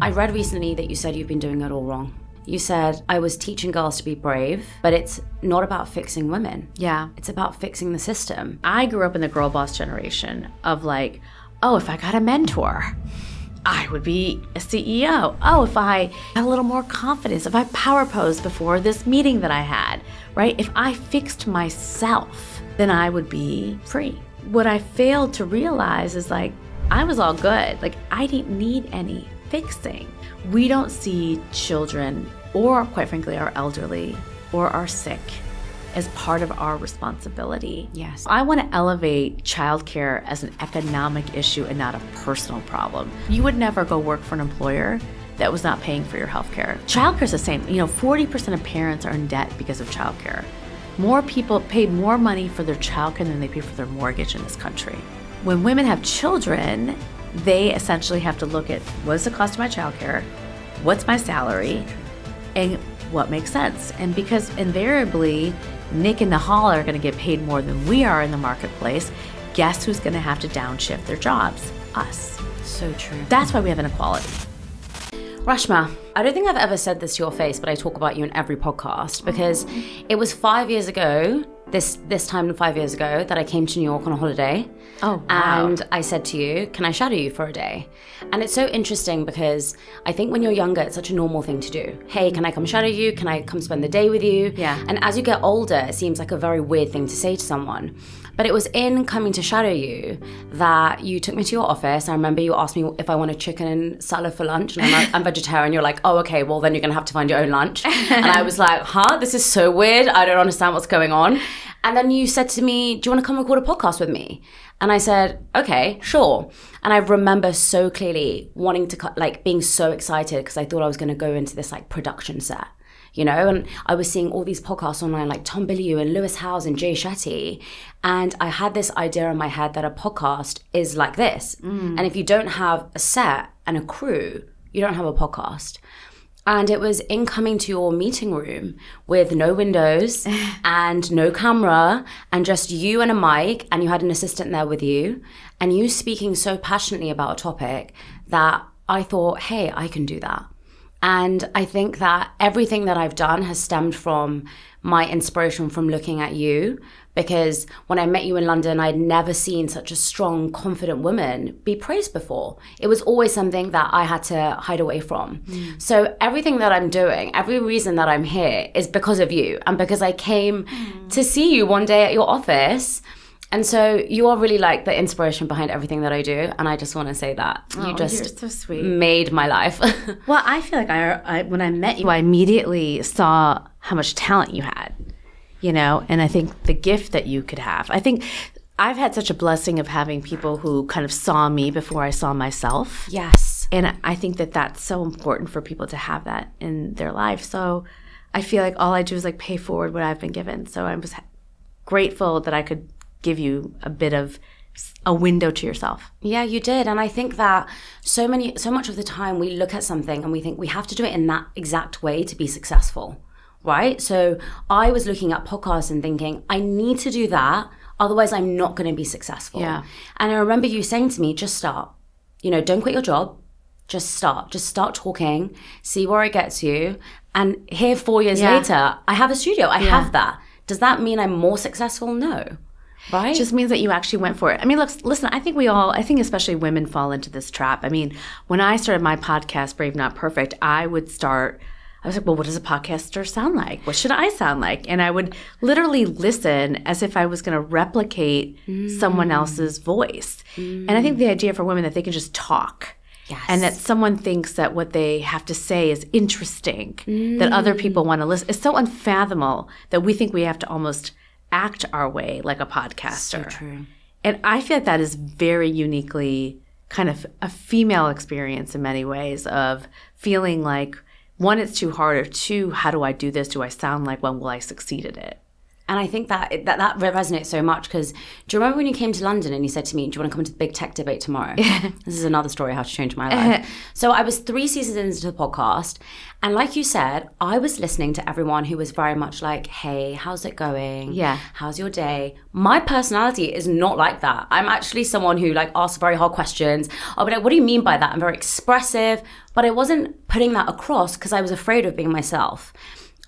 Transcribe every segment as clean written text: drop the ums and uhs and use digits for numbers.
I read recently that you said you've been doing it all wrong. You said, I was teaching girls to be brave, but it's not about fixing women. Yeah. It's about fixing the system. I grew up in the girl boss generation of like, oh, if I got a mentor, I would be a CEO. Oh, if I had a little more confidence, if I power posed before this meeting that I had, right? If I fixed myself, then I would be free. What I failed to realize is like, I was all good. Like, I didn't need any fixing. We don't see children, or quite frankly, our elderly, or our sick as part of our responsibility. Yes. I want to elevate childcare as an economic issue and not a personal problem. You would never go work for an employer that was not paying for your healthcare. Childcare is the same. 40% of parents are in debt because of childcare. More people pay more money for their childcare than they pay for their mortgage in this country. When women have children, they essentially have to look at what's the cost of my childcare, what's my salary, and what makes sense. And because invariably, Nick and Nahal are going to get paid more than we are in the marketplace, guess who's going to have to downshift their jobs? Us. So true. That's why we have inequality. Reshma, I don't think I've ever said this to your face, but I talk about you in every podcast because it was 5 years ago, this time 5 years ago, that I came to New York on a holiday. Oh, wow. And I said to you, can I shadow you for a day? And it's so interesting because I think when you're younger, it's such a normal thing to do. Hey, can I come shadow you? Can I come spend the day with you? Yeah. And as you get older, it seems like a very weird thing to say to someone. But it was in coming to shadow you that you took me to your office. I remember you asked me if I wanted chicken and salad for lunch, and I'm vegetarian. You're like, oh, okay, well, then you're going to have to find your own lunch. And I was like, huh? This is so weird. I don't understand what's going on. And then you said to me, do you want to come record a podcast with me? And I said, okay, sure. And I remember so clearly wanting to, being so excited because I thought I was going to go into this, production set. And I was seeing all these podcasts online like Tom Bilyeu and Lewis Howes and Jay Shetty. And I had this idea in my head that a podcast is like this. And if you don't have a set and a crew, you don't have a podcast. And it was in coming to your meeting room with no windows and no camera and just you and a mic, and you had an assistant there with you, and you speaking so passionately about a topic that I thought, hey, I can do that. And I think that everything that I've done has stemmed from my inspiration from looking at you, because when I met you in London, I'd never seen such a strong, confident woman be praised before. It was always something that I had to hide away from. So everything that I'm doing, every reason that I'm here is because of you, and because I came to see you one day at your office. And so you are really the inspiration behind everything that I do. And I just want to say that. You just you're so sweet. Made my life. Well, I feel like I when I met you, I immediately saw how much talent you had, and I think the gift that you could have. I think I've had such a blessing of having people who kind of saw me before I saw myself. Yes. And I think that that's so important for people to have that in their life. So I feel like all I do is like pay forward what I've been given. So I was grateful that I could give you a bit of a window to yourself. Yeah, you did. And I think that so much of the time we look at something and we think we have to do it in that exact way to be successful, right? So I was looking at podcasts and thinking, I need to do that, otherwise I'm not going to be successful. Yeah. And I remember you saying to me, just start. Don't quit your job. Just start. Just start talking, see where it gets you. And here 4 years later, I have a studio. I have that. Does that mean I'm more successful? No. Right? It just means that you actually went for it. I mean, listen, I think especially women fall into this trap. I mean, when I started my podcast, Brave Not Perfect, I was like, well, what does a podcaster sound like? What should I sound like? And I would literally listen as if I was going to replicate someone else's voice. And I think the idea for women that they can just talk. Yes. And that someone thinks that what they have to say is interesting, that other people want to listen. It's so unfathomable that we think we have to almost act our way like a podcaster. So true. And I feel like that is very uniquely kind of a female experience in many ways, of feeling like, one, it's too hard, or two, how do I do this? Do I sound like one? Will I succeed at it? And I think that resonates so much because do you remember when you came to London and you said to me, do you want to come to the big tech debate tomorrow? This is another story, how to change my life. So I was 3 seasons into the podcast. And like you said, I was listening to everyone who was very much like, hey, how's it going? Yeah. How's your day? My personality is not like that. I'm actually someone who like asks very hard questions. I'll be like, what do you mean by that? I'm very expressive. But I wasn't putting that across because I was afraid of being myself.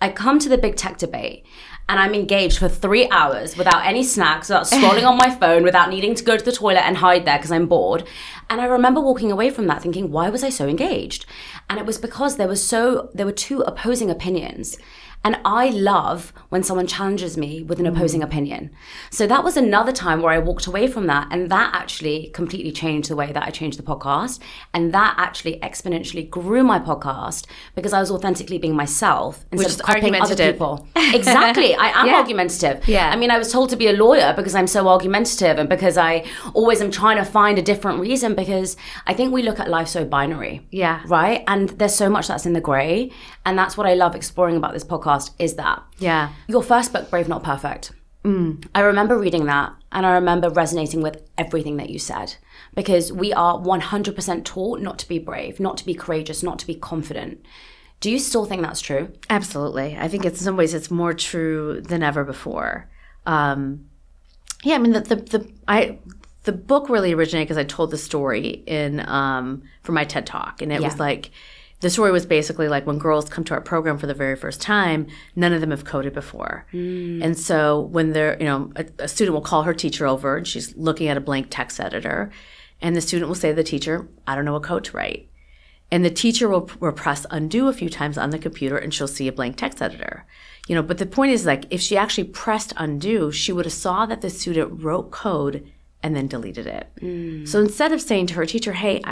I come to the big tech debate and I'm engaged for 3 hours without any snacks, without scrolling on my phone, without needing to go to the toilet and hide there because I'm bored. And I remember walking away from that thinking, why was I so engaged? And it was because there were 2 opposing opinions. And I love when someone challenges me with an opposing opinion. So that was another time where I walked away from that. And that actually completely changed the way that I changed the podcast. And that actually exponentially grew my podcast because I was authentically being myself instead of copying other people. Exactly. I am argumentative. Yeah. I mean, I was told to be a lawyer because I'm so argumentative and because I always am trying to find a different reason because I think we look at life so binary. Yeah. Right? And there's so much that's in the gray. And that's what I love exploring about this podcast is that. Yeah. Your first book, Brave Not Perfect. I remember reading that and I remember resonating with everything that you said because we are 100% taught not to be brave, not to be courageous, not to be confident. Do you still think that's true? Absolutely. I think in some ways it's more true than ever before. I mean, the book really originated because I told the story for my TED Talk. And it was like, the story was basically like when girls come to our program for the very first time, none of them have coded before. And so when they're, a student will call her teacher over and she's looking at a blank text editor and the student will say to the teacher, I don't know what code to write. And the teacher will press undo a few times on the computer and she'll see a blank text editor. But the point is like if she actually pressed undo, she would have saw that the student wrote code and then deleted it. So instead of saying to her teacher, hey,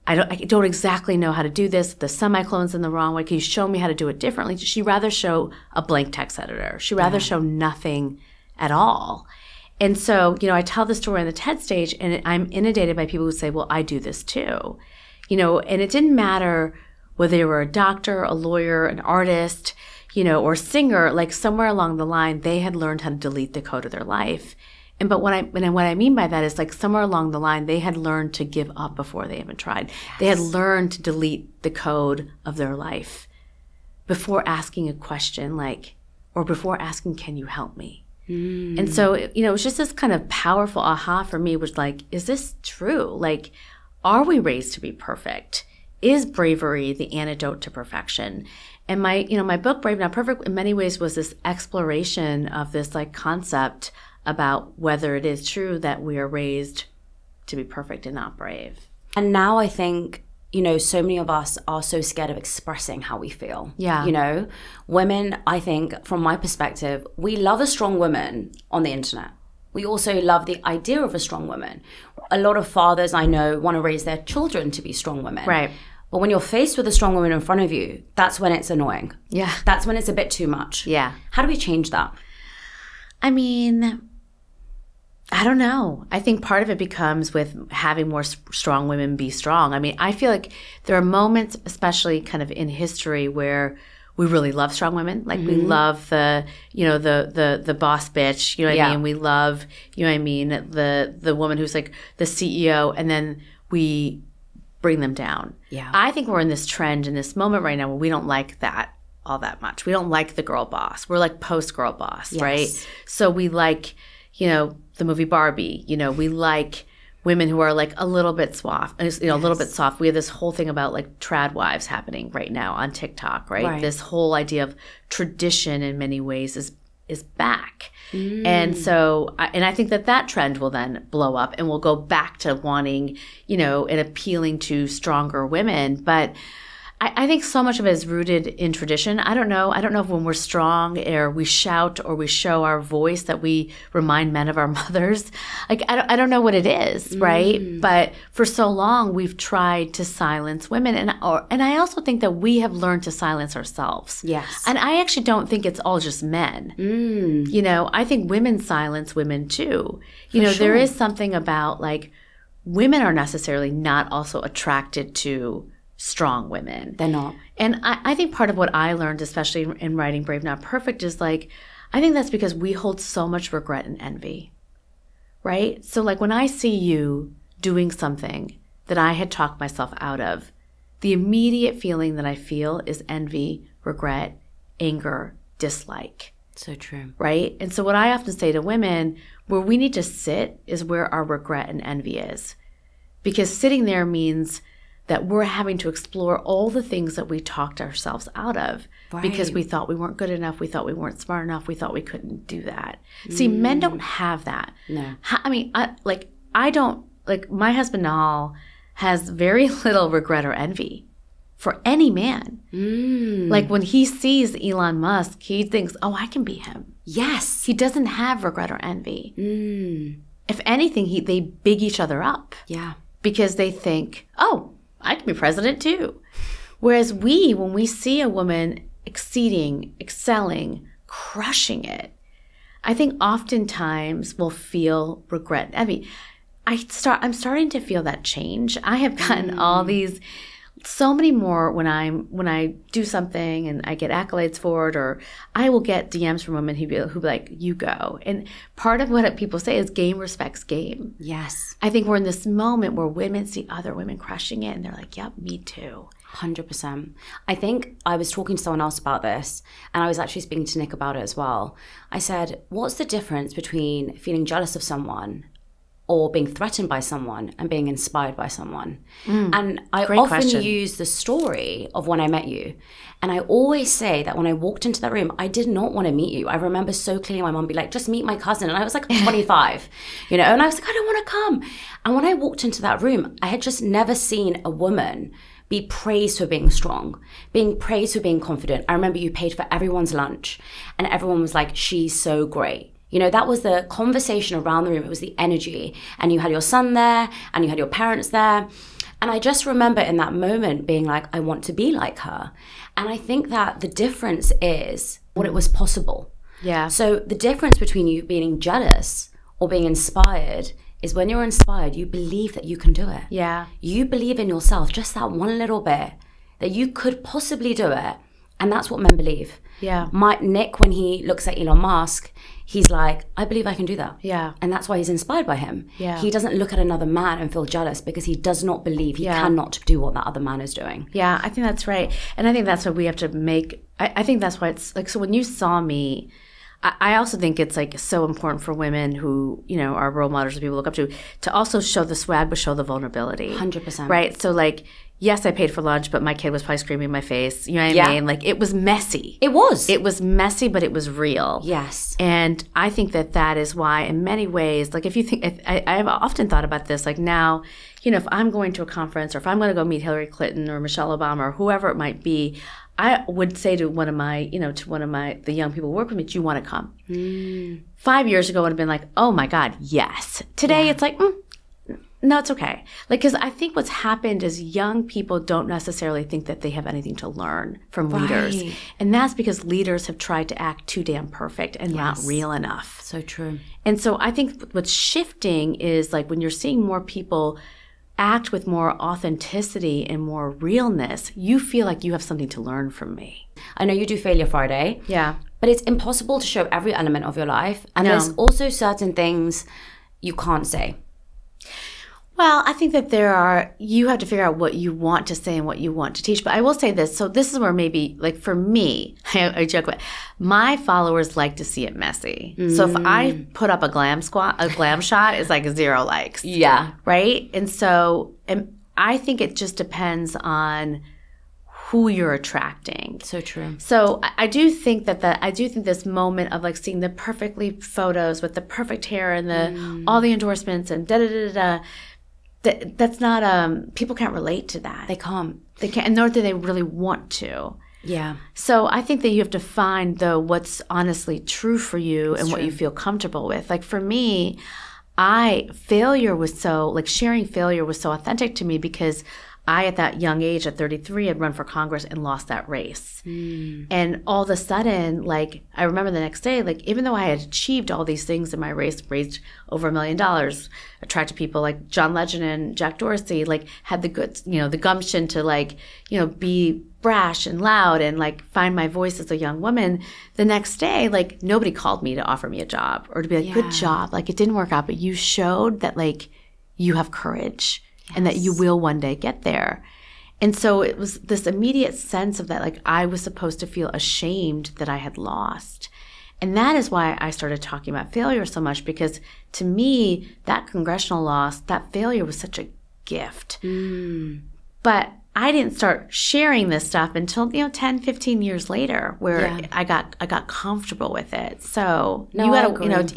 I don't exactly know how to do this. The semicolon's in the wrong way. Can you show me how to do it differently? She'd rather show a blank text editor. She'd rather show nothing at all. And so, I tell the story on the TED stage and I'm inundated by people who say, well, I do this too. And it didn't matter whether they were a doctor, a lawyer, an artist, or a singer, like somewhere along the line, they had learned how to delete the code of their life. But what I mean by that is like somewhere along the line, they had learned to give up before they even tried. Yes. They had learned to delete the code of their life before asking a question or before asking, can you help me? And so, it was just this kind of powerful aha for me, was like, is this true? Like, are we raised to be perfect? Is bravery the antidote to perfection? And my book, Brave Not Perfect, in many ways was this exploration of this like concept about whether it is true that we are raised to be perfect and not brave. And now I think, so many of us are so scared of expressing how we feel. Yeah. Women, I think, from my perspective, we love a strong woman on the internet. We also love the idea of a strong woman. A lot of fathers I know want to raise their children to be strong women. Right. But when you're faced with a strong woman in front of you, that's when it's annoying. Yeah. That's when it's a bit too much. Yeah. How do we change that? I mean, I don't know. I think part of it becomes with having more strong women be strong. I mean, I feel like there are moments, especially kind of in history, where we really love strong women. Like we love the boss bitch, what I mean? We love, the woman who's like the CEO, and then we bring them down. Yeah. I think we're in this trend in this moment right now where we don't like that all that much. We don't like the girl boss. We're like post girl boss, right? So we like, the movie Barbie, we like women who are like a little bit soft, a little bit soft. We have this whole thing about like trad wives happening right now on TikTok, right? This whole idea of tradition in many ways is back. And so, I think that trend will then blow up and we'll go back to wanting, and appealing to stronger women. But I think so much of it is rooted in tradition. I don't know if when we're strong or we shout or we show our voice that we remind men of our mothers. Like, I don't know what it is, right? But for so long, we've tried to silence women. And I also think that we have learned to silence ourselves. Yes. And I actually don't think it's all just men. I think women silence women too. There is something about like women are necessarily not also attracted to strong women. They're not. And I think part of what I learned, especially in writing Brave Not Perfect, is like, I think that's because we hold so much regret and envy, right? So like when I see you doing something that I had talked myself out of, the immediate feeling that I feel is envy, regret, anger, dislike. So true. Right? And so what I often say to women, where we need to sit is where our regret and envy is. Because sitting there means that we're having to explore all the things that we talked ourselves out of because we thought we weren't good enough, we thought we weren't smart enough, we thought we couldn't do that. See, men don't have that. No. I don't, like my husband Nahal has very little regret or envy for any man. Like when he sees Elon Musk, he thinks, oh, I can be him. Yes. He doesn't have regret or envy. If anything, they big each other up. Yeah. Because they think, oh, I can be president too. Whereas when we see a woman exceeding, excelling, crushing it, I think oftentimes we'll feel regret and envy. I'm starting to feel that change. I have gotten all these, so many more when I do something and I get accolades for it, or I will get DMs from women who be like, you go. And part of what people say is game respects game. Yes. I think we're in this moment where women see other women crushing it and they're like, yep, me too. 100%. I think I was talking to someone else about this, and I was actually speaking to Nick about it as well. I said, what's the difference between feeling jealous of someone or being threatened by someone and being inspired by someone? And I often use the story of when I met you. And I always say that when I walked into that room, I did not want to meet you. I remember so clearly my mom be like, just meet my cousin. And I was like 25, and I was like, I don't want to come. And when I walked into that room, I had just never seen a woman be praised for being strong, being praised for being confident. I remember you paid for everyone's lunch and everyone was like, she's so great. That was the conversation around the room. It was the energy. And you had your son there and you had your parents there. And I just remember in that moment being like, I want to be like her. And I think that the difference is what it was possible. Yeah. So the difference between you being jealous or being inspired is when you're inspired, you believe that you can do it. Yeah. You believe in yourself, just that one little bit, that you could possibly do it. And that's what men believe. Yeah. Nick, when he looks at Elon Musk, he's like, I believe I can do that. Yeah. And that's why he's inspired by him. Yeah. He doesn't look at another man and feel jealous because he does not believe he cannot do what that other man is doing. Yeah, I think that's right. And I think that's what we have to make. I think that's why it's like, so when you saw me, I also think it's like so important for women who, are role models that people look up to also show the swag, but show the vulnerability. 100%. Right? So like, yes, I paid for lunch, but my kid was probably screaming in my face. You know what I mean? Like, it was messy. It was. It was messy, but it was real. Yes. And I think that is why, in many ways, like if you think, I've often thought about this, like now, if I'm going to a conference or if I'm going to go meet Hillary Clinton or Michelle Obama or whoever it might be, I would say to one of my, the young people who work with me, do you want to come? 5 years ago, I would have been like, oh my God, yes. Today, it's like, no, it's okay. Like, because I think what's happened is young people don't necessarily think that they have anything to learn from leaders. And that's because leaders have tried to act too damn perfect and not real enough. So true. And so I think what's shifting is like when you're seeing more people act with more authenticity and more realness, you feel like you have something to learn from me. I know you do Failure Friday. Yeah. But it's impossible to show every element of your life. And there's also certain things you can't say. Well, I think that you have to figure out what you want to say and what you want to teach. But I will say this. So this is where maybe, like for me, I joke about, my followers like to see it messy. So if I put up a glam shot, it's like 0 likes. Yeah. Right? And so I think it just depends on who you're attracting. So true. So I do think this moment of like seeing the perfectly photos with the perfect hair and all the endorsements and da-da-da-da-da, that's not, people can't relate to that. They can't, and nor do they really want to. Yeah. So I think that you have to find, though, what's honestly true for you and what you feel comfortable with. Like for me, failure was so, like sharing failure was so authentic to me because I, at that young age, at 33, had run for Congress and lost that race. And all of a sudden, like, I remember the next day, like, even though I had achieved all these things in my race, raised over $1 million, attracted people like John Legend and Jack Dorsey, like, had the good, the gumption to, like, be brash and loud and like find my voice as a young woman, the next day, like nobody called me to offer me a job or to be like, good job. Like it didn't work out, but you showed that like you have courage and that you will one day get there. And so it was this immediate sense of that, like I was supposed to feel ashamed that I had lost. And that is why I started talking about failure so much, because to me, that congressional loss, that failure was such a gift. But I didn't start sharing this stuff until, 10, 15 years later, where I got comfortable with it. So you gotta,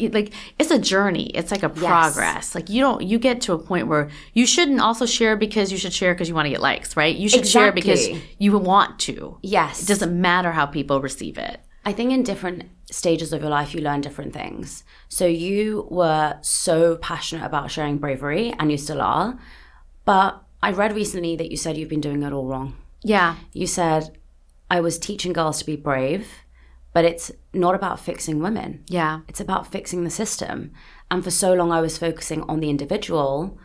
like it's a journey. It's like a progress. Like you get to a point where you shouldn't also share because you should share because you want to get likes, right? You should share because you want to. Yes. It doesn't matter how people receive it. I think in different stages of your life, you learn different things. So you were so passionate about sharing bravery, and you still are. But I read recently that you said you've been doing it all wrong. Yeah. You said, I was teaching girls to be brave, but it's not about fixing women. Yeah. It's about fixing the system. And for so long, I was focusing on the individual,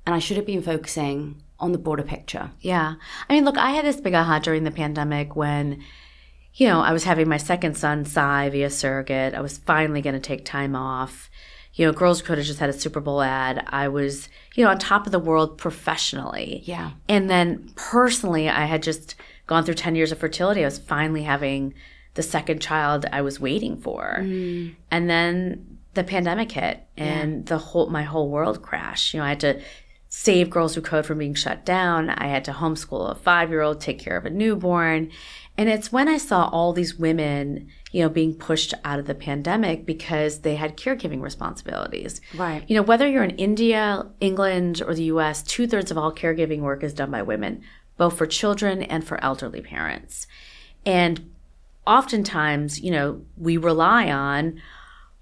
and I should have been focusing on the broader picture. Yeah. I mean, look, I had this big aha during the pandemic when I was having my second son, Cy, via surrogate. I was finally going to take time off. Girls Could have just had a Super Bowl ad. I was, on top of the world professionally. Yeah. And then personally, I had just gone through 10 years of fertility. I was finally having the second child I was waiting for. And then the pandemic hit and my whole world crashed. I had to save Girls Who Code from being shut down. I had to homeschool a 5-year-old, take care of a newborn. And it's when I saw all these women, being pushed out of the pandemic because they had caregiving responsibilities. Right. Whether you're in India, England, or the US, 2/3 of all caregiving work is done by women, both for children and for elderly parents. And oftentimes, we rely on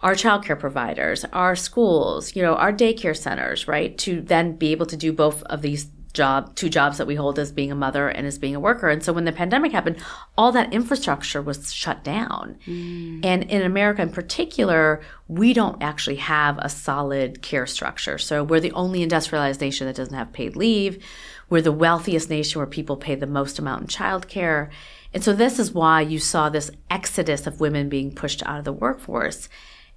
our childcare providers, our schools, our daycare centers, right, to then be able to do both of these two jobs that we hold as being a mother and as being a worker. And so when the pandemic happened, all that infrastructure was shut down. And in America in particular, we don't actually have a solid care structure. So we're the only industrialized nation that doesn't have paid leave. We're the wealthiest nation where people pay the most amount in childcare. And so this is why you saw this exodus of women being pushed out of the workforce.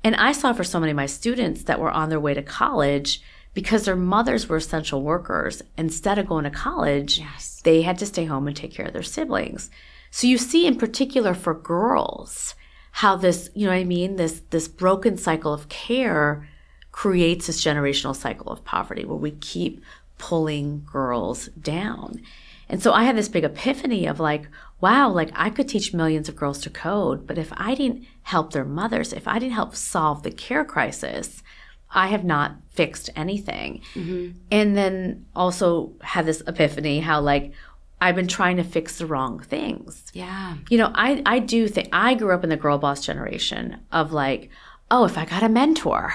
And I saw for so many of my students that were on their way to college, because their mothers were essential workers, instead of going to college, they had to stay home and take care of their siblings. So you see in particular for girls how this, this broken cycle of care creates this generational cycle of poverty where we keep pulling girls down. And so I had this big epiphany of like, wow, like I could teach millions of girls to code, but if I didn't help their mothers, if I didn't help solve the care crisis, I have not fixed anything. And then also had this epiphany how like I've been trying to fix the wrong things. Yeah. I do think I grew up in the girl boss generation of like, oh, if I got a mentor,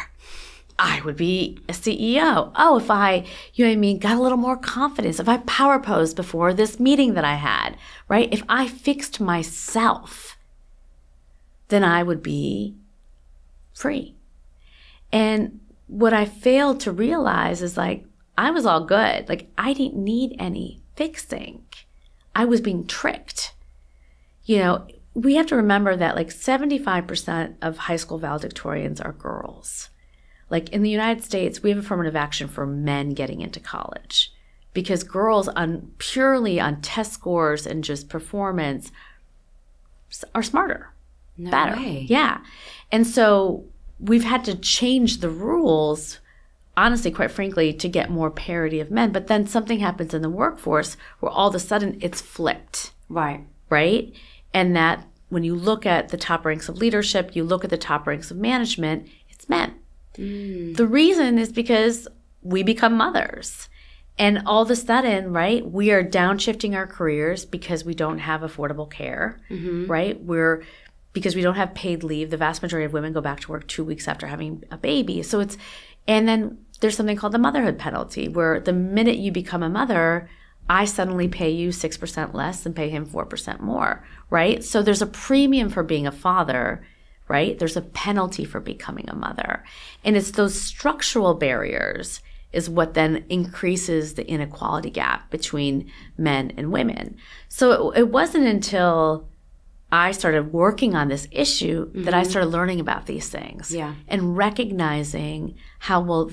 I would be a CEO. Oh, if I, got a little more confidence, if I power posed before this meeting that I had, right? If I fixed myself, then I would be free. And what I failed to realize is like, I was all good. Like I didn't need any fixing. I was being tricked. We have to remember that like 75% of high school valedictorians are girls. Like in the United States, we have affirmative action for men getting into college because girls purely on test scores and just performance are smarter, better. Way. Yeah. And so we've had to change the rules, honestly, quite frankly, to get more parity of men. But then something happens in the workforce where all of a sudden it's flipped. Right. Right? And that when you look at the top ranks of leadership, you look at the top ranks of management, it's men. The reason is because we become mothers. And all of a sudden, right, we are downshifting our careers because we don't have affordable care, right? Because we don't have paid leave. The vast majority of women go back to work 2 weeks after having a baby. And then there's something called the motherhood penalty, where the minute you become a mother, I suddenly pay you 6% less and pay him 4% more, right? So there's a premium for being a father, right? There's a penalty for becoming a mother. And it's those structural barriers. is what then increases the inequality gap between men and women. So it wasn't until I started working on this issue that I started learning about these things and recognizing how, well,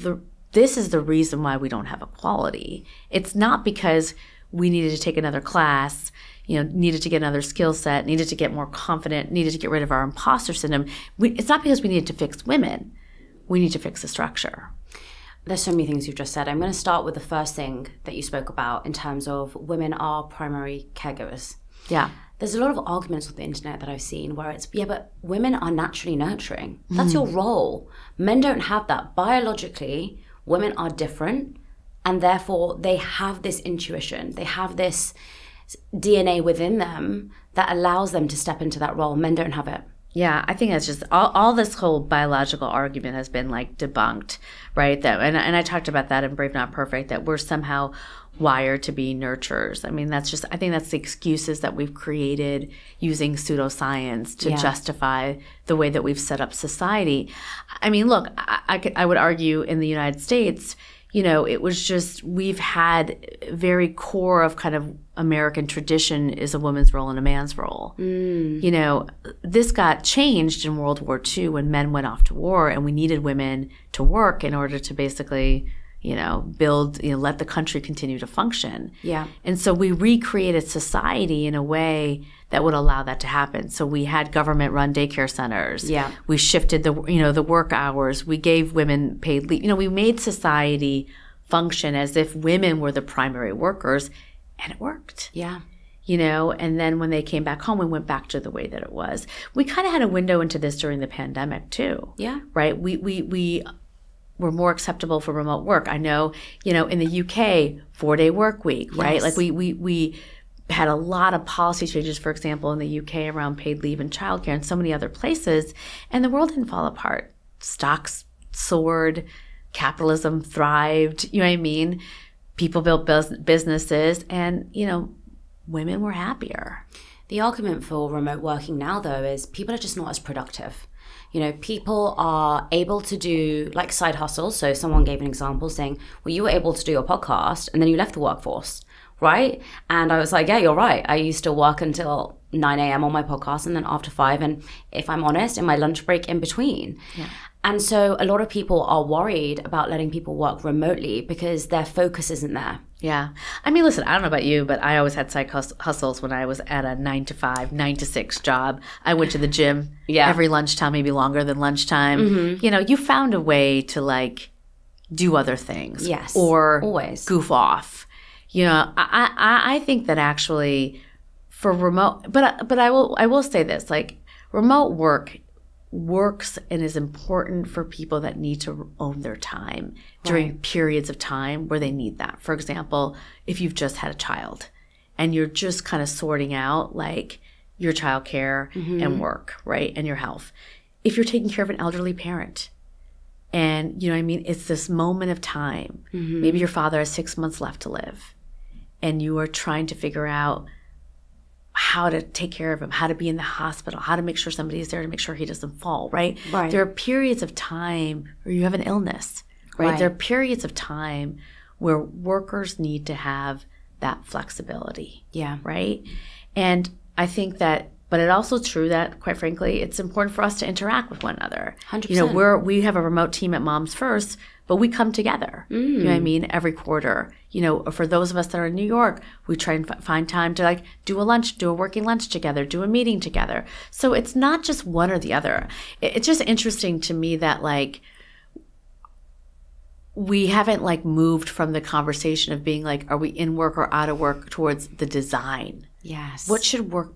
this is the reason why we don't have equality. It's not because we needed to take another class, needed to get another skill set, needed to get more confident, needed to get rid of our imposter syndrome. It's not because we needed to fix women. We need to fix the structure. There's so many things you've just said. I'm going to start with the first thing that you spoke about in terms of women are primary caregivers. Yeah. There's a lot of arguments on the internet that I've seen where it's, but women are naturally nurturing. That's your role. Men don't have that. Biologically, women are different, and therefore they have this intuition. They have this DNA within them that allows them to step into that role. Men don't have it. Yeah, I think that's just all this whole biological argument has been like debunked, right? That and I talked about that in Brave Not Perfect, that we're somehow wired to be nurturers. I mean, I think that's the excuses that we've created using pseudoscience to justify the way that we've set up society. I mean, look, I would argue in the United States, it was just, we've had very core of kind of American tradition is a woman's role and a man's role. This got changed in World War II when men went off to war, and we needed women to work in order to basically, build, let the country continue to function. Yeah. And so we recreated society in a way that would allow that to happen. So we had government-run daycare centers. Yeah. We shifted the work hours. We gave women paid leave. We made society function as if women were the primary workers, and it worked. Yeah. And then when they came back home, we went back to the way that it was. We kind of had a window into this during the pandemic too. Yeah. Right? We were more acceptable for remote work. I know, in the UK, 4-day work week, right? Yes. Like we had a lot of policy changes, for example, in the UK around paid leave and childcare and so many other places, and the world didn't fall apart. Stocks soared, capitalism thrived, you know what I mean? People built businesses, and, women were happier. The argument for remote working now, though, is people are just not as productive. People are able to do like side hustles. So someone gave an example saying, well, you were able to do your podcast and then you left the workforce, right? And I was like, yeah, you're right. I used to work until 9 a.m. on my podcast, and then after 5, and if I'm honest, in my lunch break in between. Yeah. And so a lot of people are worried about letting people work remotely because their focus isn't there. Yeah. I mean, listen, I don't know about you, but I always had side hustles when I was at a 9 to 5, 9 to 6 job. I went to the gym every lunchtime, maybe longer than lunchtime. Mm-hmm. You found a way to like do other things. Yes. Or always goof off. I think that actually for remote, but I will say this, like remote work works and is important for people that need to own their time during periods of time where they need that. For example, if you've just had a child and you're just kind of sorting out like your childcare and work, right? And your health. If you're taking care of an elderly parent and, it's this moment of time. Maybe your father has 6 months left to live and you are trying to figure out how to take care of him, how to be in the hospital, how to make sure somebody's there to make sure he doesn't fall, right? There are periods of time where you have an illness, right? There are periods of time where workers need to have that flexibility, right? And I think that, but it's also true that, quite frankly, it's important for us to interact with one another. 100%. We have a remote team at Moms First, but we come together, you know what I mean, every quarter. For those of us that are in New York, we try and find time to like do a working lunch together, do a meeting together. So it's not just one or the other. It's just interesting to me that like we haven't like moved from the conversation of being like, are we in work or out of work, towards the design. Yes. What should work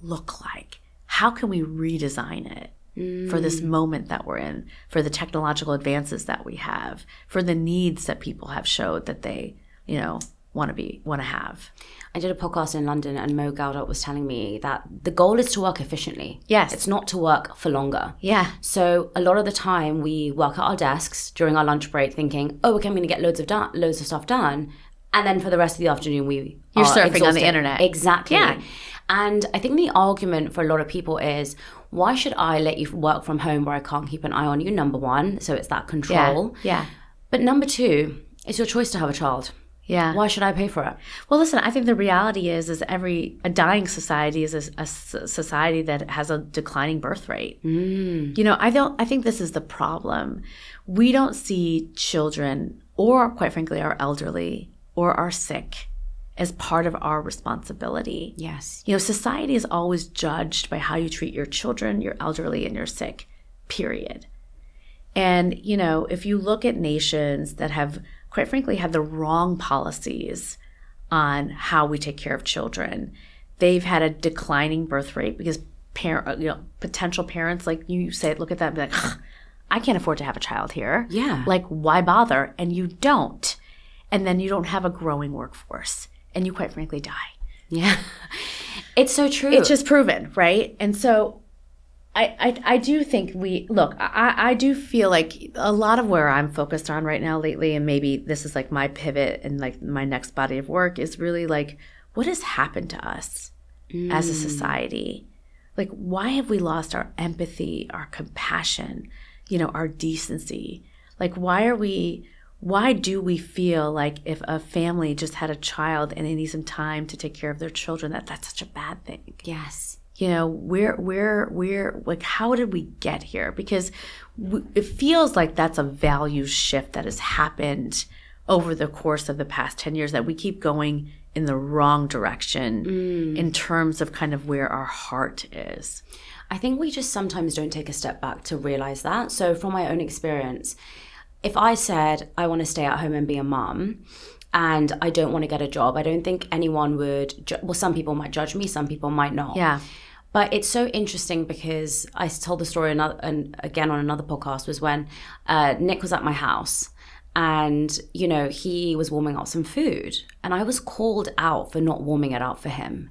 look like? How can we redesign it? For this moment that we're in, for the technological advances that we have, for the needs that people have showed that they, want to have. I did a podcast in London and Mo Gaudat was telling me that the goal is to work efficiently. Yes. It's not to work for longer. Yeah. So a lot of the time we work at our desks during our lunch break thinking, oh, okay, I'm going to get loads of stuff done. And then for the rest of the afternoon, you're surfing exhausted on the internet. Exactly. Yeah. And I think the argument for a lot of people is, why should I let you work from home where I can't keep an eye on you, number one? So it's that control. Yeah. But number two, It's your choice to have a child. Yeah. Why should I pay for it? Well, listen, I think the reality is a dying society is a society that has a declining birth rate. You know, I think this is the problem. We don't see children or, quite frankly, our elderly or our sick as part of our responsibility. Yes. You know, society is always judged by how you treat your children, your elderly, and your sick, period. And, you know, if you look at nations that have, quite frankly, had the wrong policies on how we take care of children, they've had a declining birth rate because potential parents, like you say, look at that and be like, I can't afford to have a child here. Yeah. Like, why bother? And you don't. And then you don't have a growing workforce. And you, quite frankly, die. Yeah. It's so true. It's just proven, right? And so I do think I do feel like a lot of where I'm focused on right now lately, and maybe this is like my pivot and like my next body of work, is really like, what has happened to us as a society? Like, why have we lost our empathy, our compassion, you know, our decency? Like, why do we feel like if a family just had a child and they need some time to take care of their children, that's such a bad thing? Yes. You know, we're like, how did we get here? Because it feels like that's a value shift that has happened over the course of the past 10 years, that we keep going in the wrong direction in terms of kind of where our heart is. I think we just sometimes don't take a step back to realize that. So from my own experience, if I said I want to stay at home and be a mum and I don't want to get a job, I don't think anyone would, well, some people might judge me, some people might not. Yeah. But it's so interesting because I told the story and again on another podcast, was when Nick was at my house and, you know, he was warming up some food and I was called out for not warming it up for him.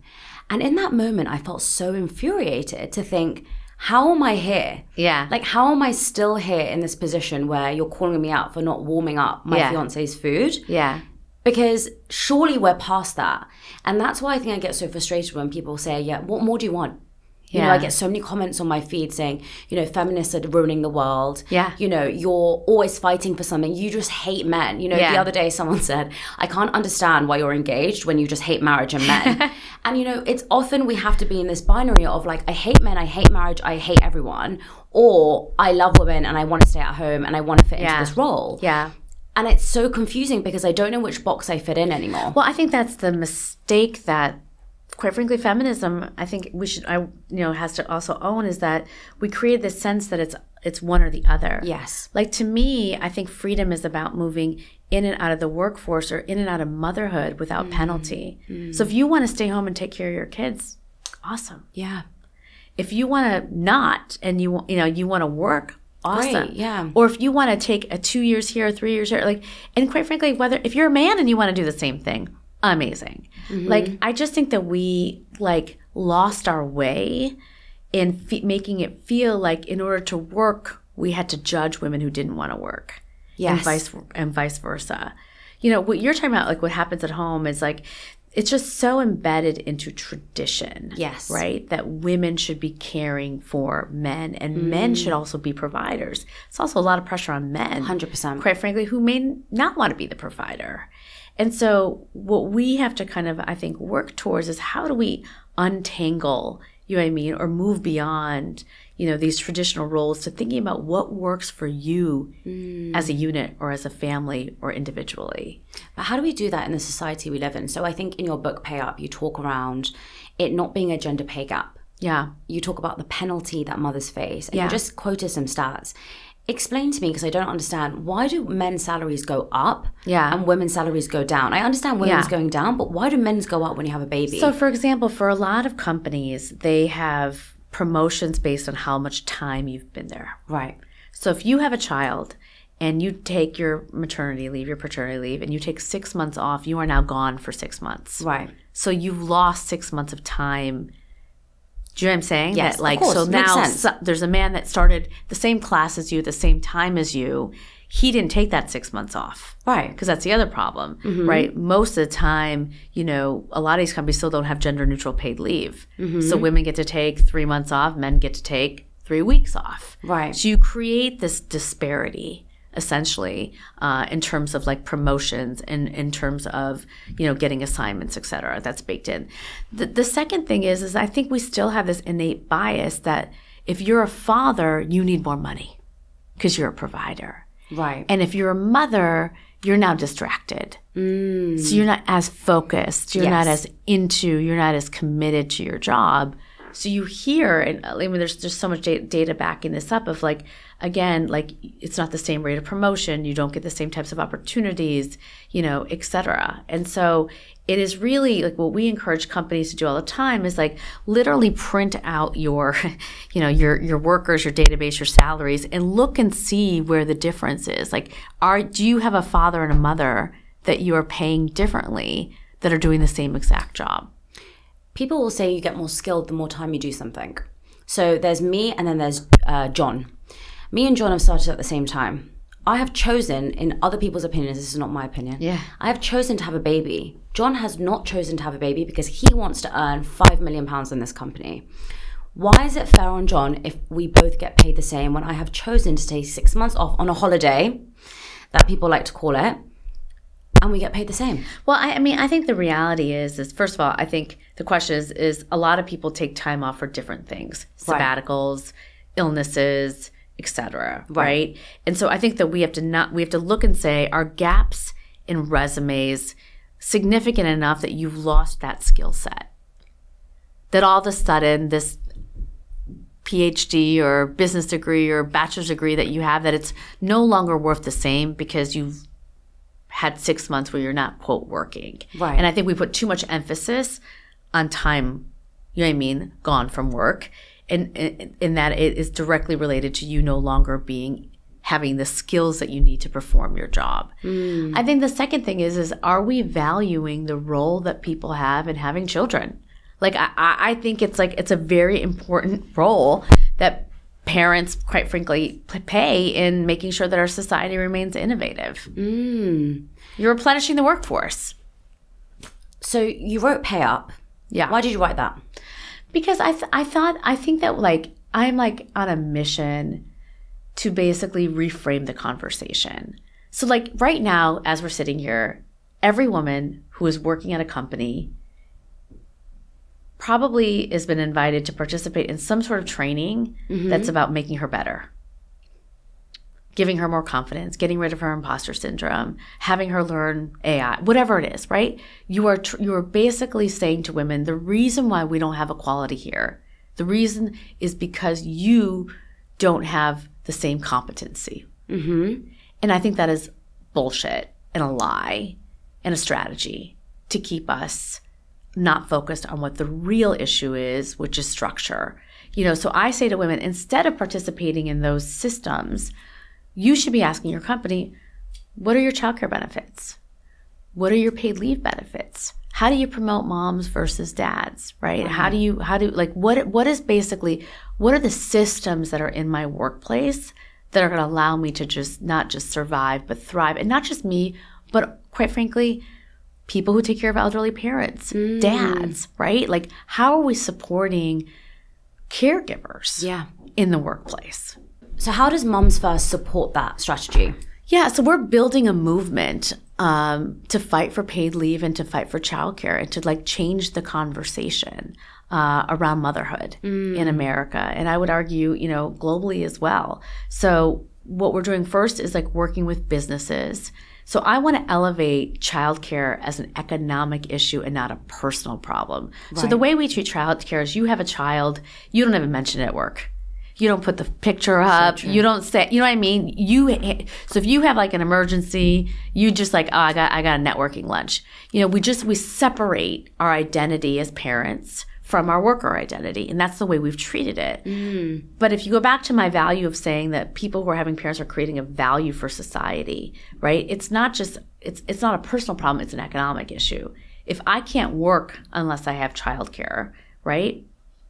And in that moment, I felt so infuriated to think, how am I here? Yeah. Like, how am I still here in this position where you're calling me out for not warming up my fiance's food? Yeah. Because surely we're past that. And that's why I think I get so frustrated when people say, yeah, what more do you want? You know, I get so many comments on my feed saying, you know, feminists are ruining the world. Yeah. You know, you're always fighting for something. You just hate men. You know, the other day someone said, I can't understand why you're engaged when you just hate marriage and men. And, you know, it's often we have to be in this binary of like, I hate men, I hate marriage, I hate everyone. Or I love women and I want to stay at home and I want to fit into this role. Yeah. And it's so confusing because I don't know which box I fit in anymore. Well, I think that's the mistake that, quite frankly, feminism, I think has to also own, is that we create this sense that it's one or the other. Yes. Like, to me, I think freedom is about moving in and out of the workforce or in and out of motherhood without penalty. So if you want to stay home and take care of your kids, awesome. Yeah. If you want to not and you want to work, awesome. Great, yeah. Or if you want to take a 2 years here, 3 years here, like, and quite frankly, if you're a man and you want to do the same thing, amazing. Like, I just think that we like lost our way in making it feel like in order to work, we had to judge women who didn't want to work. Yes. And vice versa. You know, what you're talking about, like what happens at home, is like, it's just so embedded into tradition. Yes. Right? That women should be caring for men and men should also be providers. It's also a lot of pressure on men. 100%. Quite frankly, who may not want to be the provider. And so what we have to kind of, I think, work towards is how do we untangle, you know what I mean, or move beyond, you know, these traditional roles to thinking about what works for you as a unit or as a family or individually. But how do we do that in the society we live in? So I think in your book, Pay Up, you talk around it not being a gender pay gap. Yeah. You talk about the penalty that mothers face. And you just quoted some stats. Explain to me, because I don't understand, why do men's salaries go up and women's salaries go down? I understand women's going down, but why do men's go up when you have a baby? So, for example, for a lot of companies, they have promotions based on how much time you've been there. Right. So if you have a child and you take your maternity leave, your paternity leave, and you take 6 months off, you are now gone for 6 months. Right. So you've lost 6 months of time. Do you know what I'm saying? Yes, that, like, of course. So now there's a man that started the same class as you, the same time as you. He didn't take that 6 months off. Right. Because that's the other problem, right? Most of the time, you know, a lot of these companies still don't have gender neutral paid leave. So women get to take 3 months off, men get to take 3 weeks off. Right. So you create this disparity essentially, in terms of like promotions and in terms of, getting assignments, et cetera. That's baked in. The second thing is I think we still have this innate bias that if you're a father, you need more money because you're a provider. Right. And if you're a mother, you're now distracted. So you're not as focused. You're not as you're not as committed to your job. So you hear, and I mean, there's just so much data backing this up of like, again, like it's not the same rate of promotion. You don't get the same types of opportunities, et cetera. And so it is really like what we encourage companies to do all the time is like literally print out your, your workers, your database, your salaries, and look and see where the difference is. Like, do you have a father and a mother that you are paying differently that are doing the same exact job? People will say you get more skilled the more time you do something. So there's me and then there's John. Me and John have started at the same time. I have chosen, in other people's opinions, this is not my opinion, I have chosen to have a baby. John has not chosen to have a baby because he wants to earn £5 million in this company. Why is it fair on John if we both get paid the same when I have chosen to take 6 months off on a holiday, that people like to call it, and we get paid the same? Well, I think the reality is first of all, I think the question is a lot of people take time off for different things, sabbaticals, illnesses, etc. Right? And so I think that we have to look and say, are gaps in resumes significant enough that you've lost that skill set? That all of a sudden this PhD or business degree or bachelor's degree that you have, that it's no longer worth the same because you've had 6 months where you're not, quote, working. Right. And I think we put too much emphasis on time, gone from work. And in that it is directly related to you no longer having the skills that you need to perform your job. I think the second thing is are we valuing the role that people have in having children? Like, I think it's a very important role that parents, quite frankly, play in making sure that our society remains innovative. You're replenishing the workforce. So you wrote Pay Up. Yeah. Why did you write that? Because I think that like I'm like on a mission to basically reframe the conversation. So like right now, as we're sitting here, every woman who is working at a company probably has been invited to participate in some sort of training that's about making her better, giving her more confidence, getting rid of her imposter syndrome, having her learn AI, whatever it is, right? You are basically saying to women, the reason why we don't have equality here, the reason is because you don't have the same competency. And I think that is bullshit and a lie and a strategy to keep us not focused on what the real issue is, which is structure. So I say to women, instead of participating in those systems, you should be asking your company, what are your childcare benefits? What are your paid leave benefits? How do you promote moms versus dads, right? What are the systems that are in my workplace that are going to allow me to just not just survive, but thrive? And not just me, but quite frankly, people who take care of elderly parents, dads, right? Like, how are we supporting caregivers in the workplace? So how does Mums First support that strategy? Yeah, so we're building a movement to fight for paid leave and to fight for childcare and to like change the conversation around motherhood in America. And I would argue, globally as well. So what we're doing first is like working with businesses. So I want to elevate childcare as an economic issue and not a personal problem. Right. So the way we treat childcare is you have a child, you don't even mention it at work. You don't put the picture up. So you don't say, you know what I mean? So if you have like an emergency, you just like, oh, I got a networking lunch. We separate our identity as parents from our worker identity. And that's the way we've treated it. But if you go back to my value of saying that people who are having parents are creating a value for society, right? It's not a personal problem. It's an economic issue. If I can't work unless I have childcare, right?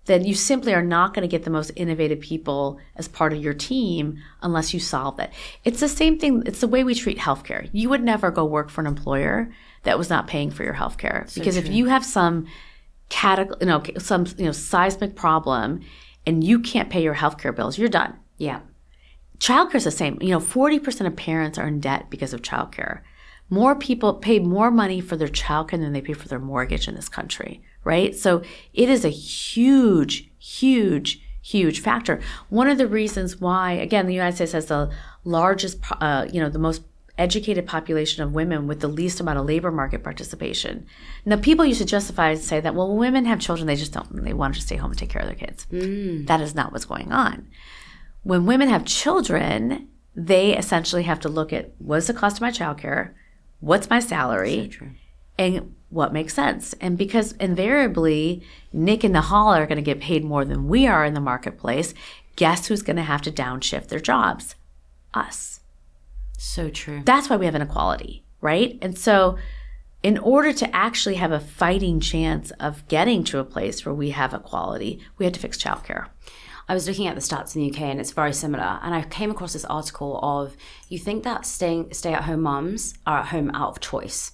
Then you simply are not going to get the most innovative people as part of your team unless you solve that. It's the same thing. It's the way we treat healthcare. You would never go work for an employer that was not paying for your healthcare. So because if you have some seismic problem and you can't pay your healthcare bills, you're done. Yeah. childcare is the same. 40% of parents are in debt because of childcare. More people pay more money for their childcare than they pay for their mortgage in this country, right? So it is a huge, huge, huge factor. One of the reasons why, again, the United States has the largest, the most educated population of women with the least amount of labor market participation. Now, people used to justify and say that, well, when women have children, they want to stay home and take care of their kids. That is not what's going on. When women have children, they essentially have to look at what's the cost of my childcare, what's my salary, So true. and what makes sense. And because invariably, Nick and Nahal are going to get paid more than we are in the marketplace, guess who's going to have to downshift their jobs? Us. So true. That's why we have inequality, right? And so in order to actually have a fighting chance of getting to a place where we have equality, we had to fix childcare. I was looking at the stats in the UK and it's very similar. And I came across this article of, you think that stay-at-home mums are at home out of choice.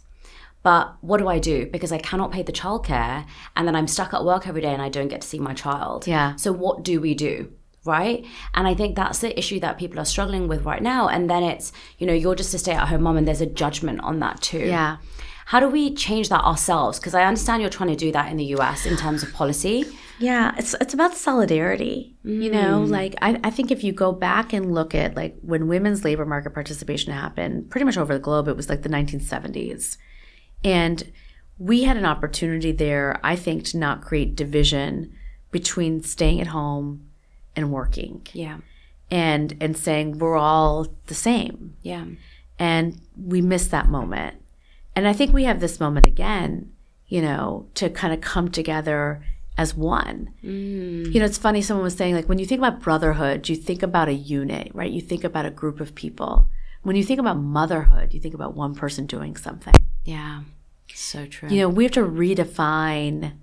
But what do I do? Because I cannot pay the childcare and then I'm stuck at work every day and I don't get to see my child. Yeah. So what do we do? Right? And I think that's the issue that people are struggling with right now. And then it's, you're just a stay-at-home mom and there's a judgment on that too. Yeah. How do we change that ourselves? Because I understand you're trying to do that in the US in terms of policy. Yeah, it's about solidarity. I think if you go back and look at like when women's labor market participation happened, pretty much over the globe, it was like the 1970s. And we had an opportunity there, I think, to not create division between staying at home and working. Yeah. And saying we're all the same. Yeah. And we missed that moment. And I think we have this moment again, to kind of come together as one. It's funny, someone was saying, like, when you think about brotherhood, you think about a unit, right? You think about a group of people. When you think about motherhood, you think about one person doing something. Yeah. So true. We have to redefine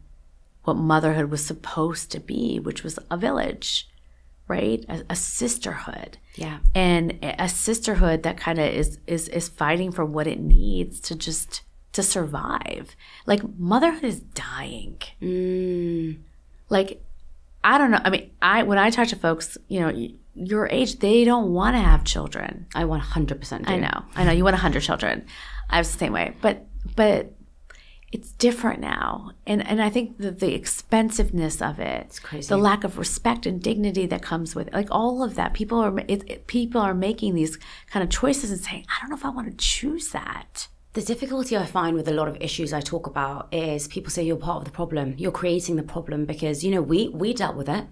what motherhood was supposed to be, which was a village, right? A sisterhood. Yeah. And a sisterhood that kind of is fighting for what it needs to survive. Like, motherhood is dying. Like, I don't know. I mean, when I talk to folks, your age, they don't want to have children. I 100% do. I know. You want 100 children. I was the same way. But it's different now. And I think the expensiveness of it, it's crazy. The lack of respect and dignity that comes with it, like all of that, people are making these kind of choices and saying, I don't know if I want to choose that. The difficulty I find with a lot of issues I talk about is people say you're part of the problem. You're creating the problem because, we dealt with it.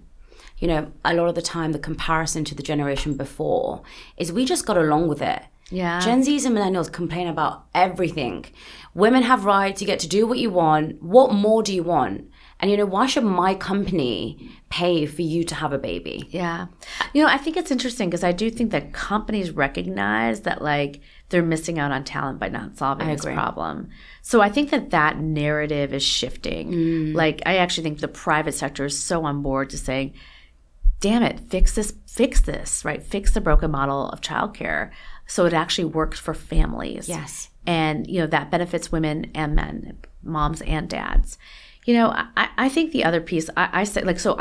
A lot of the time, the comparison to the generation before is we just got along with it. Yeah. Gen Zs and millennials complain about everything. Women have rights. You get to do what you want. What more do you want? And, why should my company pay for you to have a baby? Yeah. I think it's interesting because I do think that companies recognize that, like, they're missing out on talent by not solving this problem. So I think that narrative is shifting. Like, I actually think the private sector is so on board to saying, damn it, fix this, right? Fix the broken model of childcare so it actually works for families. Yes. And, that benefits women and men, moms and dads. I think the other piece, I say, like, so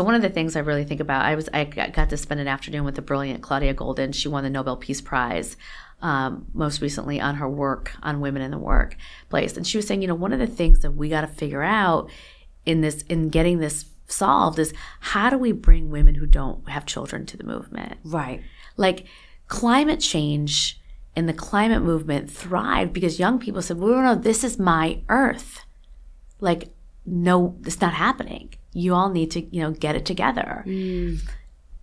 one of the things I really think about, I got to spend an afternoon with the brilliant Claudia Golden. She won the Nobel Peace Prize most recently on her work on women in the workplace. And she was saying, one of the things that we got to figure out in getting this solved is how do we bring women who don't have children to the movement? Right. Like, climate change and the climate movement thrived because young people said, well, no, this is my earth. Like, no, it's not happening. You all need to, get it together.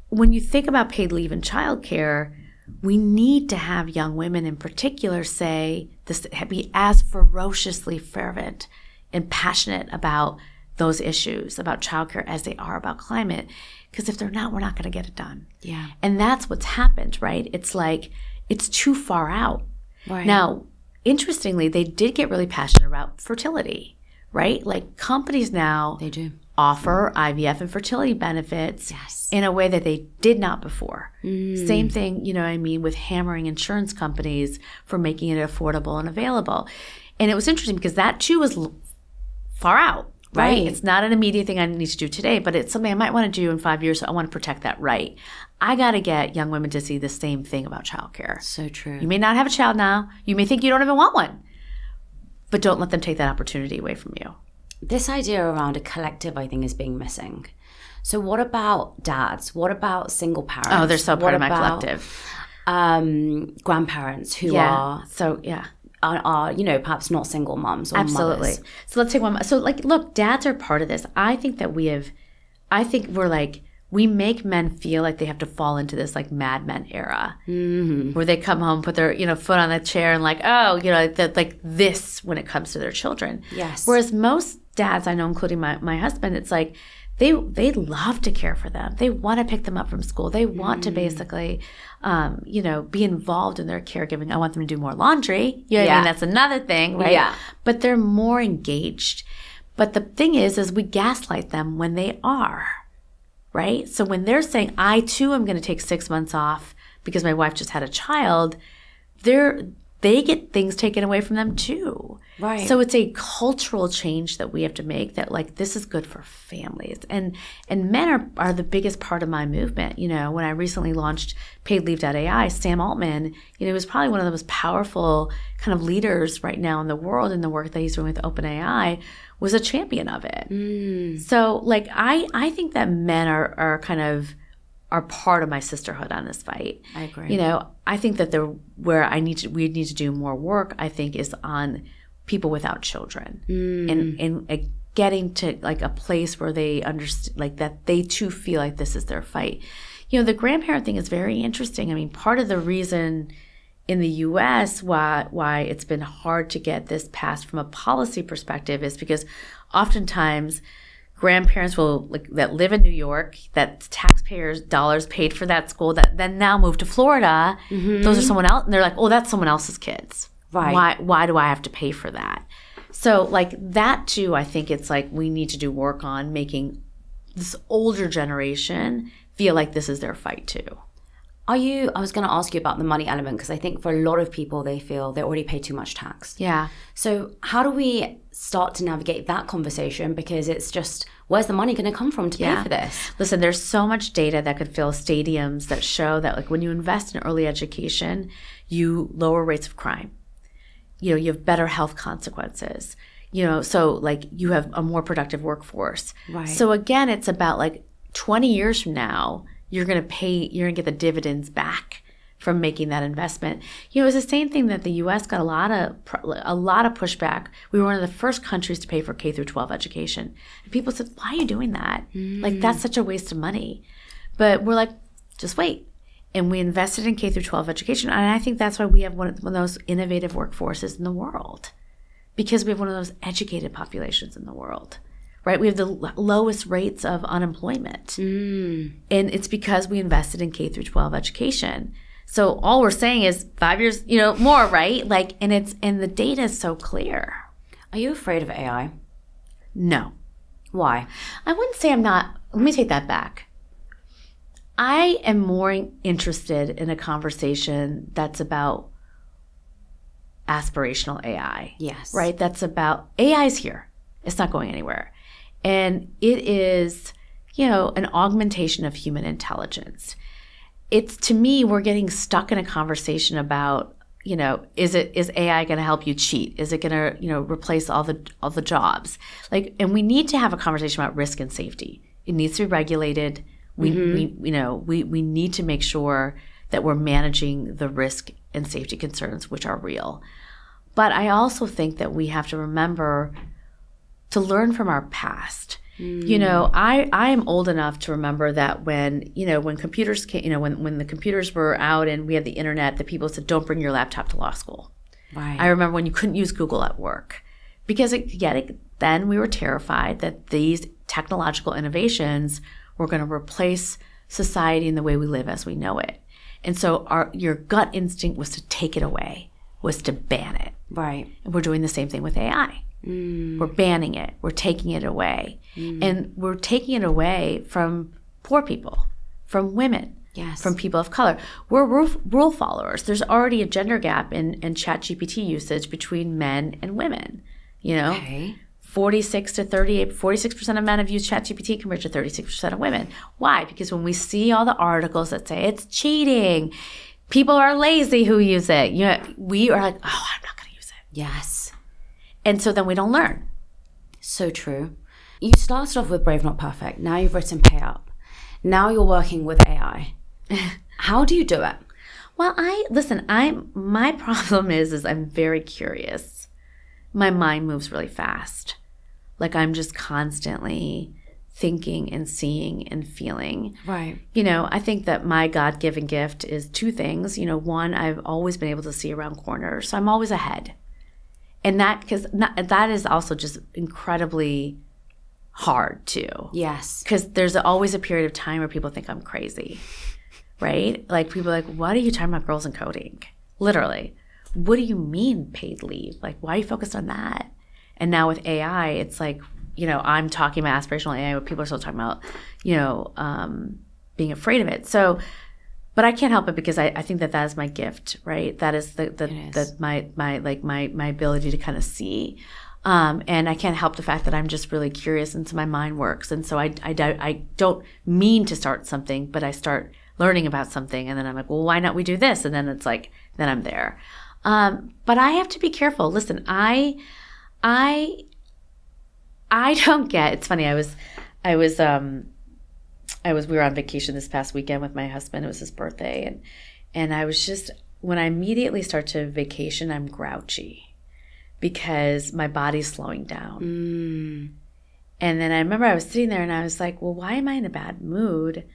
When you think about paid leave and childcare, we need to have young women in particular say this, be as ferociously fervent and passionate about those issues, about childcare, as they are about climate. Because if they're not, we're not going to get it done. Yeah. And that's what's happened, right? It's like, it's too far out. Right. Now, interestingly, they did get really passionate about fertility, right? Like, companies now They do. offer IVF and fertility benefits in a way that they did not before. Same thing, with hammering insurance companies for making it affordable and available. And it was interesting because that too was far out. right? It's not an immediate thing I need to do today, but it's something I might want to do in 5 years, so I want to protect that right. I got to get young women to see the same thing about childcare. So true. You may not have a child now. You may think you don't even want one, but don't let them take that opportunity away from you. This idea around a collective, I think, is being missing. So what about dads? What about single parents? Oh, they're so part of my collective. Grandparents who are perhaps not single moms or Absolutely. mothers. So let's take one. So look, dads are part of this. I think that we make men feel like they have to fall into this like Mad Men era, where they come home, put their foot on the chair, and like this when it comes to their children. Yes. Whereas most dads I know, including my husband, it's like they love to care for them. They want to pick them up from school. They want to basically, be involved in their caregiving. I want them to do more laundry. You know what I mean? That's another thing, right? Yeah. But they're more engaged. But the thing is we gaslight them when they are, right? So when they're saying, I too am going to take 6 months off because my wife just had a child, they get things taken away from them too. Right. So it's a cultural change that we have to make, that like this is good for families. And men are the biggest part of my movement. When I recently launched paidleave.ai, Sam Altman, was probably one of the most powerful kind of leaders right now in the world in the work that he's doing with OpenAI, was a champion of it. So like I think that men are part of my sisterhood on this fight. I agree. I think that where we need to do more work, I think, is on people without children and getting to like a place where they understand, like that they too feel like this is their fight. The grandparent thing is very interesting. I mean, part of the reason in the U.S. why it's been hard to get this passed from a policy perspective is because oftentimes grandparents that live in New York, that taxpayers' dollars paid for that school, that then now move to Florida. Those are someone else, and they're like, oh, that's someone else's kids. Right. Why do I have to pay for that? So like that too, I think it's like we need to do work on making this older generation feel like this is their fight too. I was going to ask you about the money element, because I think for a lot of people, they feel they already pay too much tax. Yeah. So how do we start to navigate that conversation? Because it's just, where's the money going to come from to pay for this? Listen, there's so much data that could fill stadiums that show that like when you invest in early education, you lower rates of crime. You have better health consequences. So like you have a more productive workforce. Right. So again, it's about like 20 years from now, you're going to get the dividends back from making that investment. It's the same thing that the U.S. got a lot of pushback. We were one of the first countries to pay for K through 12 education. And people said, why are you doing that? Like, that's such a waste of money. But we're like, just wait. And we invested in K through 12 education. And I think that's why we have one of those innovative workforces in the world, because we have one of those educated populations in the world. Right? We have the lowest rates of unemployment. And it's because we invested in K through 12 education. So all we're saying is 5 years, more, right? Like, and the data is so clear. Are you afraid of AI? No. Why? I wouldn't say I'm not. Let me take that back. I am more interested in a conversation that's about aspirational AI. Yes. Right? That's about AI's here. It's not going anywhere. And it is, an augmentation of human intelligence. It's, to me, we're getting stuck in a conversation about, is AI going to help you cheat? Is it going to, replace all the jobs? Like, and we need to have a conversation about risk and safety. It needs to be regulated. We need to make sure that we're managing the risk and safety concerns, which are real. But I also think that we have to remember to learn from our past. I am old enough to remember that when computers came, when the computers were out and we had the internet, the people said, don't bring your laptop to law school. Right. I remember when you couldn't use Google at work, because then we were terrified that these technological innovations were going to replace society and the way we live as we know it. And so your gut instinct was to take it away, was to ban it. Right. And we're doing the same thing with AI. We're banning it. We're taking it away. And we're taking it away from poor people, from women, from people of color. We're rule followers. There's already a gender gap in ChatGPT usage between men and women. 46% of men have used ChatGPT compared to 36% of women. Why? Because when we see all the articles that say it's cheating, people are lazy who use it. We are like, oh, I'm not going to use it. Yes. And so then we don't learn. So true. You started off with Brave Not Perfect. Now you've written Pay Up. Now you're working with AI. How do you do it? Well, my problem is I'm very curious. My mind moves really fast. Like I'm just constantly thinking and seeing and feeling. Right. I think that my God-given gift is two things. One, I've always been able to see around corners, so I'm always ahead. And that is also just incredibly hard too. Yes. Because there's always a period of time where people think I'm crazy, right? Like people are like, what are you talking about girls in coding? Literally. What do you mean paid leave? Like, why are you focused on that? And now with AI, it's like, I'm talking about aspirational AI, but people are still talking about, being afraid of it. So, but I can't help it because I think that is my gift, right? That is my ability to kind of see. And I can't help the fact that I'm just really curious, and so my mind works. And so I don't mean to start something, but I start learning about something, and then I'm like, well, why not we do this? And then it's like, then I'm there. But I have to be careful. Listen, I don't get. It's funny. We were on vacation this past weekend with my husband. It was his birthday, and I was just, when I immediately start to vacation, I'm grouchy because my body's slowing down. And then I remember I was sitting there and I was like, well, why am I in a bad mood?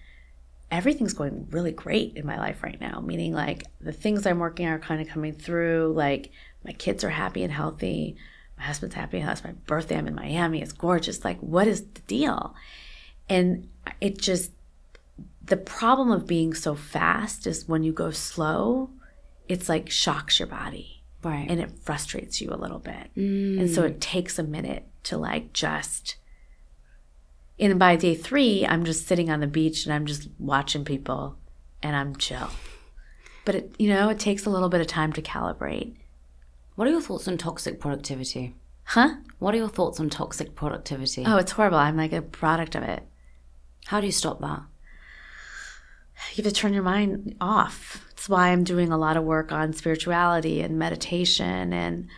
Everything's going really great in my life right now, meaning like the things I'm working on are kind of coming through. Like my kids are happy and healthy. My husband's happy and healthy. It's my birthday. I'm in Miami. It's gorgeous. Like, what is the deal? And it just, the problem of being so fast is when you go slow, it's like shocks your body. Right. And it frustrates you a little bit. And so it takes a minute to like just, and by day 3, I'm just sitting on the beach and I'm just watching people and I'm chill. But it takes a little bit of time to calibrate. What are your thoughts on toxic productivity? Huh? What are your thoughts on toxic productivity? Oh, it's horrible. I'm like a product of it. How do you stop that? You have to turn your mind off. It's why I'm doing a lot of work on spirituality and meditation and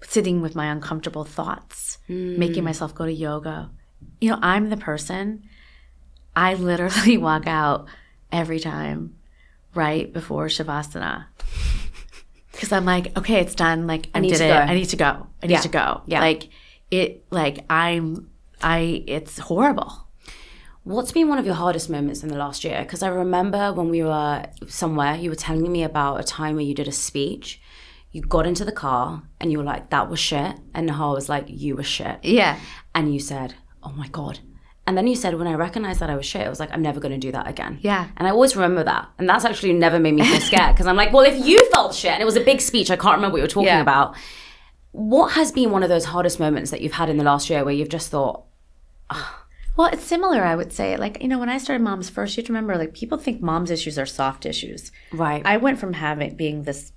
sitting with my uncomfortable thoughts, making myself go to yoga. I'm the person, I literally walk out every time right before Shavasana. Because I'm like, okay, it's done. Like, I did it. I need to go. I need to go. Yeah. It's horrible. What's been one of your hardest moments in the last year? Because I remember when we were somewhere, you were telling me about a time where you did a speech. You got into the car and you were like, that was shit. And Nahal was like, you were shit. Yeah. And you said, oh my God. And then you said, when I recognized that I was shit, I was like, I'm never going to do that again. Yeah. And I always remember that. And that's actually never made me feel scared because I'm like, well, if you felt shit, and it was a big speech, I can't remember what you were talking about. What has been one of those hardest moments that you've had in the last year where you've just thought, oh. Well, it's similar, I would say. Like, when I started Moms First, you have to remember, like, people think moms' issues are soft issues. Right. I went from being this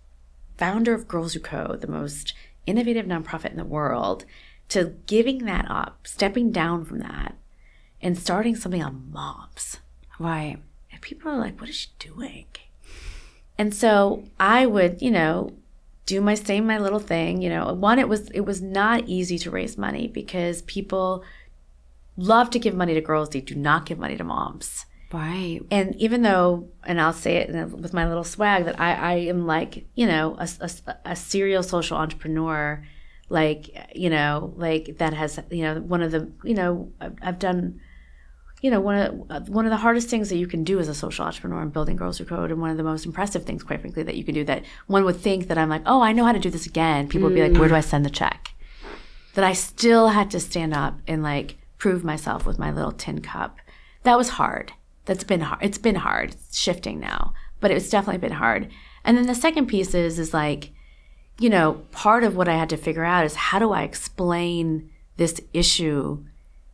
founder of Girls Who Code, the most innovative nonprofit in the world, to giving that up, stepping down from that, and starting something on moms. Right. And people are like, what is she doing? And so I would, do my little thing. One, it was not easy to raise money because people love to give money to girls. They do not give money to moms. Right. And even though, and I'll say it with my little swag, that I am like, a serial social entrepreneur, like that has, one of the, I've done, one of the hardest things that you can do as a social entrepreneur in building Girls Who Code, and one of the most impressive things, quite frankly, that you can do, that one would think that I'm like, oh, I know how to do this again. People would be like, where do I send the check? That I still had to stand up and like prove myself with my little tin cup. That was hard. That's been hard. It's been hard. It's shifting now, but it's definitely been hard. And then the second piece is like, part of what I had to figure out is how do I explain this issue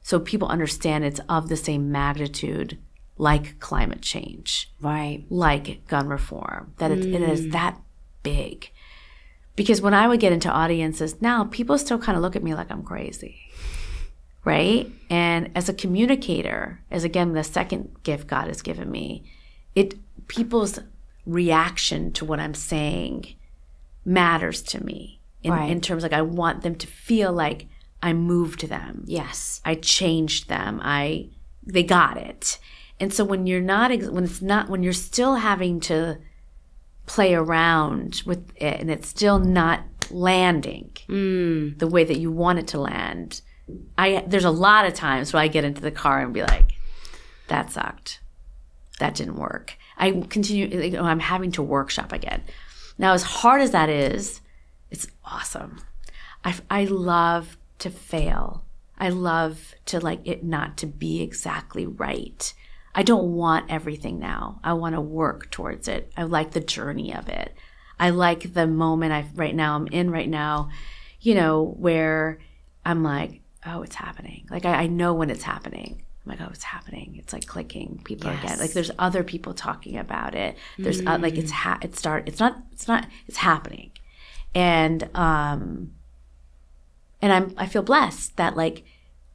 so people understand it's of the same magnitude like climate change, right? Like gun reform, that it is that big. Because when I would get into audiences now, people still kind of look at me like I'm crazy, right? And as a communicator, as again, the second gift God has given me, people's reaction to what I'm saying matters to me in terms like I want them to feel like I moved them. Yes. I changed them. They got it. And so when you're still having to play around with it and it's still not landing the way that you want it to land, there's a lot of times where I get into the car and be like, that sucked. That didn't work. I'm having to workshop again. Now, as hard as that is, it's awesome. I love to fail. I love to like it not to be exactly right. I don't want everything now. I want to work towards it. I like the journey of it. I like the moment I'm in right now, where I'm like, oh, it's happening. Like I know when it's happening. I'm like, oh, it's happening. It's like clicking. People are getting like there's other people talking about it. There's like it's happening. And I feel blessed that like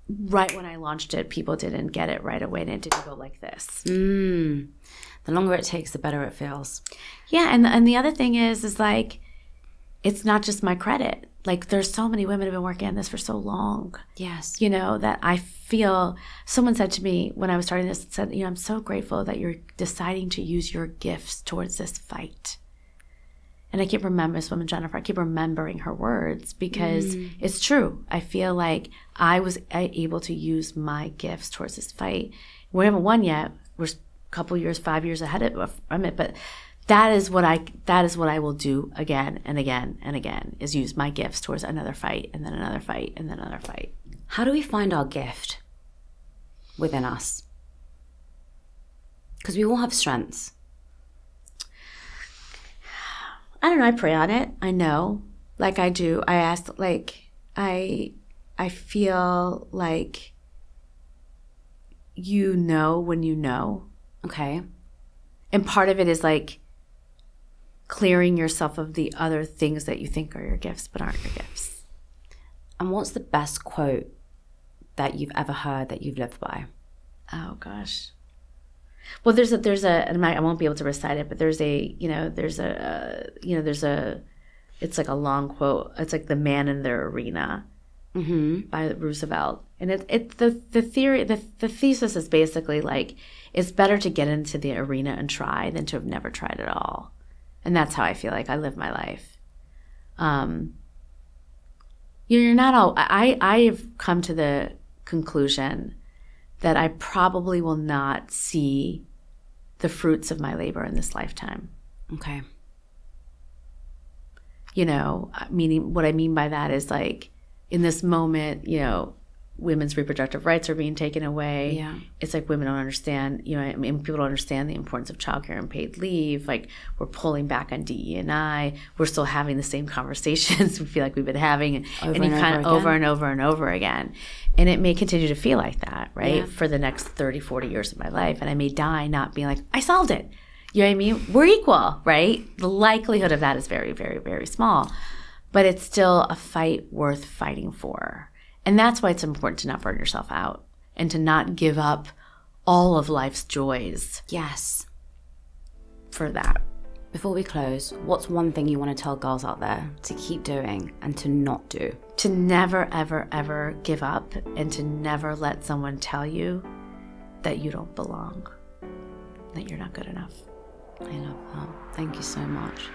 right when I launched it, people didn't get it right away and it didn't go like this. The longer it takes, the better it feels. Yeah, and the other thing is like, it's not just my credit. Like there's so many women who have been working on this for so long. Yes. That I feel, someone said to me when I was starting this, said, I'm so grateful that you're deciding to use your gifts towards this fight. And I keep remembering this woman, Jennifer, I keep remembering her words because it's true. I feel like I was able to use my gifts towards this fight. We haven't won yet. We're a couple years, 5 years ahead from it. But that is what I will do again and again and again, is use my gifts towards another fight and then another fight and then another fight. How do we find our gift within us? Because we all have strengths. I don't know. I pray on it. I know. Like I do. I ask, like, I feel like when you know. Okay. And part of it is like clearing yourself of the other things that you think are your gifts but aren't your gifts. And what's the best quote that you've ever heard that you've lived by? Oh, gosh. Well, there's a, and I won't be able to recite it, but it's like a long quote. It's like The Man in the Arena by Roosevelt. And the thesis is basically like, it's better to get into the arena and try than to have never tried at all. And that's how I feel like I live my life. You're not all, I have come to the conclusion that I probably will not see the fruits of my labor in this lifetime. Okay. Meaning what I mean by that is like in this moment, women's reproductive rights are being taken away. Yeah. It's like women don't understand, people don't understand the importance of childcare and paid leave. Like we're pulling back on DE&I. We're still having the same conversations we feel like we've been having over and over again. And it may continue to feel like that, right? Yeah. For the next 30, 40 years of my life. And I may die not being like, I solved it. You know what I mean? We're equal, right? The likelihood of that is very, very, very small. But it's still a fight worth fighting for. And that's why it's important to not burn yourself out and to not give up all of life's joys. Yes. For that. Before we close, what's one thing you want to tell girls out there to keep doing and to not do? To never, ever, ever give up and to never let someone tell you that you don't belong, that you're not good enough. I love that. Thank you so much.